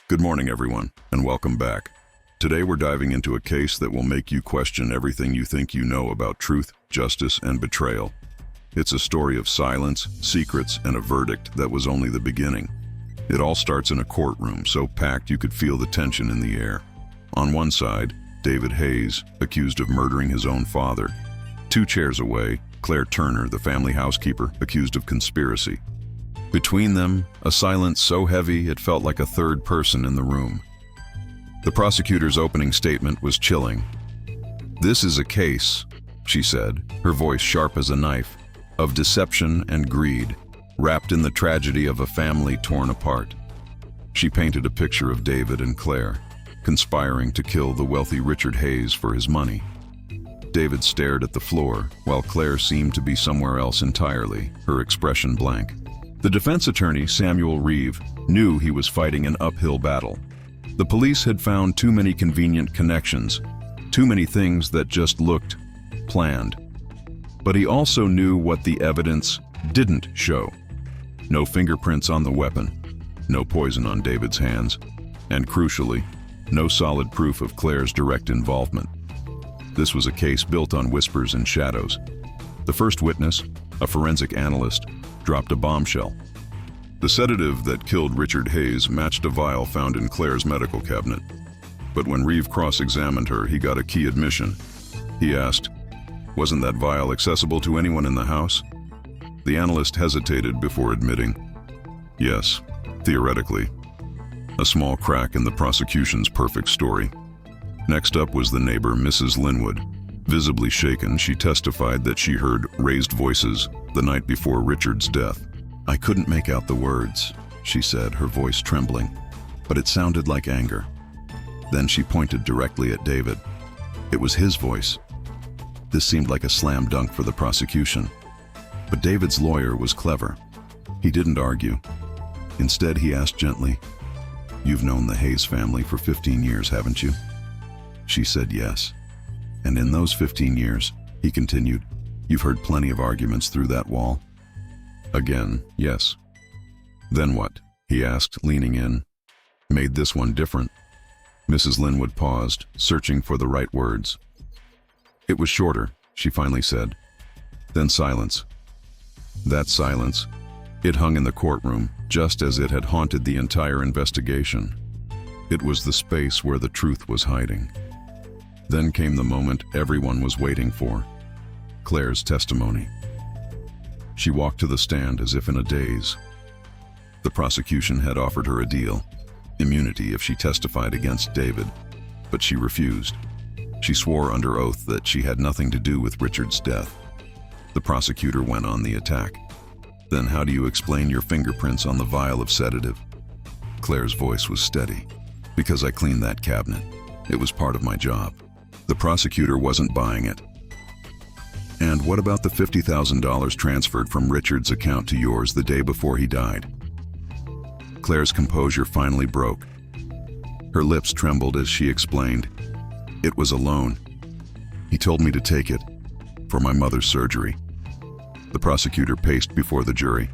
Good morning, everyone, and welcome back. Today we're diving into a case that will make you question everything you think you know about truth, justice, and betrayal. It's a story of silence, secrets, and a verdict that was only the beginning. It all starts in a courtroom so packed you could feel the tension in the air. On one side, David Hayes, accused of murdering his own father. 2 chairs away, Claire Turner, the family housekeeper, accused of conspiracy. Between them, a silence so heavy it felt like a third person in the room. The prosecutor's opening statement was chilling. "This is a case," she said, her voice sharp as a knife, "of deception and greed, wrapped in the tragedy of a family torn apart." She painted a picture of David and Claire, conspiring to kill the wealthy Richard Hayes for his money. David stared at the floor, while Claire seemed to be somewhere else entirely, her expression blank. The defense attorney, Samuel Reeve, knew he was fighting an uphill battle. The police had found too many convenient connections, too many things that just looked planned. But he also knew what the evidence didn't show. No fingerprints on the weapon, no poison on David's hands, and crucially, no solid proof of Claire's direct involvement. This was a case built on whispers and shadows. The first witness, a forensic analyst, dropped a bombshell. The sedative that killed Richard Hayes matched a vial found in Claire's medical cabinet. But when Reeve cross-examined her, he got a key admission. He asked, "Wasn't that vial accessible to anyone in the house?" The analyst hesitated before admitting, "Yes, theoretically." A small crack in the prosecution's perfect story. Next up was the neighbor, Mrs. Linwood. Visibly shaken, she testified that she heard raised voices the night before Richard's death. "I couldn't make out the words," she said, her voice trembling, "but it sounded like anger." Then she pointed directly at David. It was his voice. This seemed like a slam dunk for the prosecution. But David's lawyer was clever. He didn't argue. Instead, he asked gently, "You've known the Hayes family for 15 years, haven't you?" She said yes. "And in those 15 years, he continued, you've heard plenty of arguments through that wall?" Again, yes. "Then what?" he asked, leaning in. "Made this one different?" Mrs. Linwood paused, searching for the right words. "It was shorter," she finally said. Then silence. That silence, it hung in the courtroom, just as it had haunted the entire investigation. It was the space where the truth was hiding. Then came the moment everyone was waiting for, Claire's testimony. She walked to the stand as if in a daze. The prosecution had offered her a deal, immunity if she testified against David, but she refused. She swore under oath that she had nothing to do with Richard's death. The prosecutor went on the attack. "Then how do you explain your fingerprints on the vial of sedative?" Claire's voice was steady. "Because I cleaned that cabinet. It was part of my job." The prosecutor wasn't buying it. "And what about the $50,000 transferred from Richard's account to yours the day before he died?" Claire's composure finally broke. Her lips trembled as she explained, "It was a loan. He told me to take it for my mother's surgery." The prosecutor paced before the jury.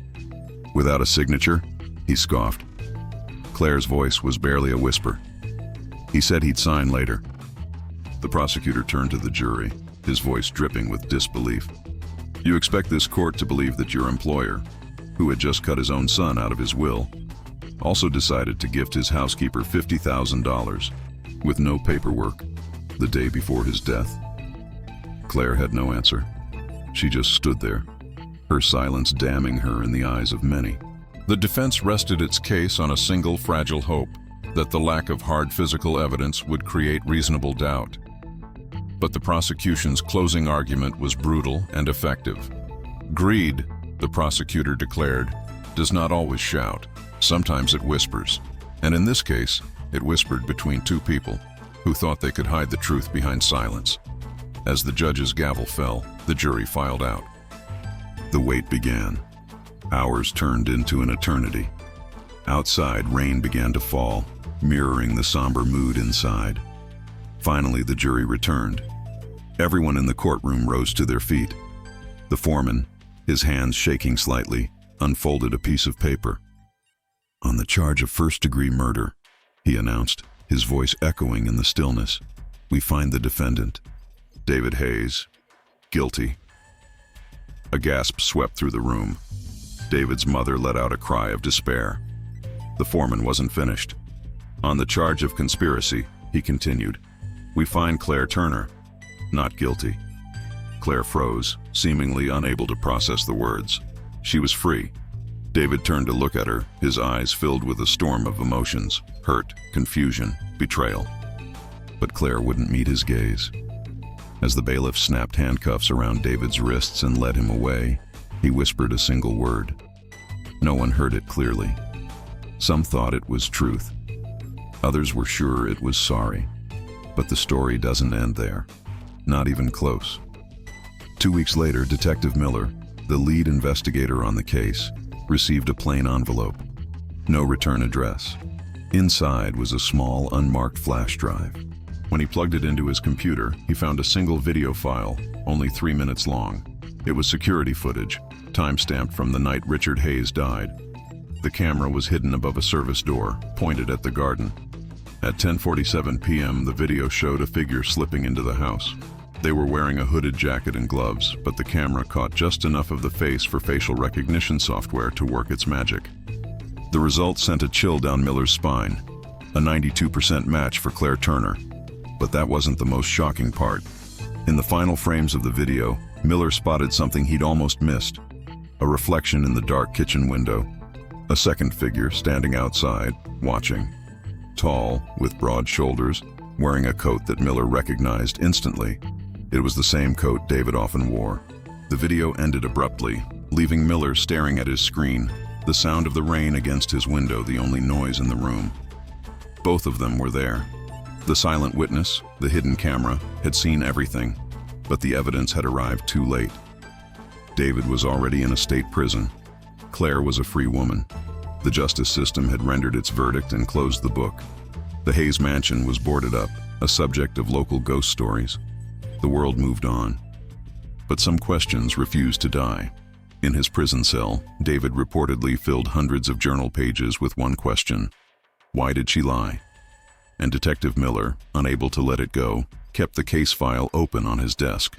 "Without a signature?" he scoffed. Claire's voice was barely a whisper. "He said he'd sign later." The prosecutor turned to the jury, his voice dripping with disbelief. "You expect this court to believe that your employer, who had just cut his own son out of his will, also decided to gift his housekeeper $50,000 with no paperwork the day before his death?" Claire had no answer. She just stood there, her silence damning her in the eyes of many. The defense rested its case on a single fragile hope, that the lack of hard physical evidence would create reasonable doubt. But the prosecution's closing argument was brutal and effective. "Greed," the prosecutor declared, "does not always shout. Sometimes it whispers. And in this case, it whispered between 2 people who thought they could hide the truth behind silence." As the judge's gavel fell, the jury filed out. The wait began. Hours turned into an eternity. Outside, rain began to fall, mirroring the somber mood inside. Finally, the jury returned. Everyone in the courtroom rose to their feet. The foreman, his hands shaking slightly, unfolded a piece of paper. "On the charge of first-degree murder, he announced, his voice echoing in the stillness. "We find the defendant, David Hayes, guilty." A gasp swept through the room. David's mother let out a cry of despair. The foreman wasn't finished. "On the charge of conspiracy," he continued, "we find Claire Turner, not guilty." Claire froze, seemingly unable to process the words. She was free. David turned to look at her, his eyes filled with a storm of emotions: hurt, confusion, betrayal. But Claire wouldn't meet his gaze. As the bailiff snapped handcuffs around David's wrists and led him away, he whispered a single word. No one heard it clearly. Some thought it was truth. Others were sure it was sorry. But the story doesn't end there. Not even close. 2 weeks later, Detective Miller, the lead investigator on the case, received a plain envelope. No return address. Inside was a small, unmarked flash drive. When he plugged it into his computer, he found a single video file, only 3 minutes long. It was security footage, time-stamped from the night Richard Hayes died. The camera was hidden above a service door, pointed at the garden. At 10:47 p.m., the video showed a figure slipping into the house. They were wearing a hooded jacket and gloves, but the camera caught just enough of the face for facial recognition software to work its magic. The result sent a chill down Miller's spine, a 92% match for Claire Turner. But that wasn't the most shocking part. In the final frames of the video, Miller spotted something he'd almost missed: a reflection in the dark kitchen window. A second figure standing outside, watching. Tall, with broad shoulders, wearing a coat that Miller recognized instantly. It was the same coat David often wore. The video ended abruptly, leaving Miller staring at his screen, the sound of the rain against his window the only noise in the room. Both of them were there. The silent witness, the hidden camera, had seen everything, but the evidence had arrived too late. David was already in a state prison. Claire was a free woman. The justice system had rendered its verdict and closed the book. The Hayes mansion was boarded up, a subject of local ghost stories. The world moved on. But some questions refused to die. In his prison cell, David reportedly filled hundreds of journal pages with one question: why did she lie? And Detective Miller, unable to let it go, kept the case file open on his desk.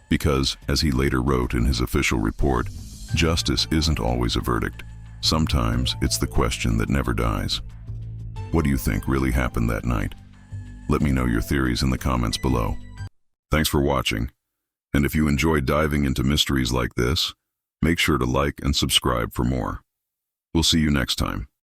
Because, as he later wrote in his official report, justice isn't always a verdict. Sometimes it's the question that never dies. What do you think really happened that night? Let me know your theories in the comments below. Thanks for watching. And if you enjoy diving into mysteries like this, make sure to like and subscribe for more. We'll see you next time.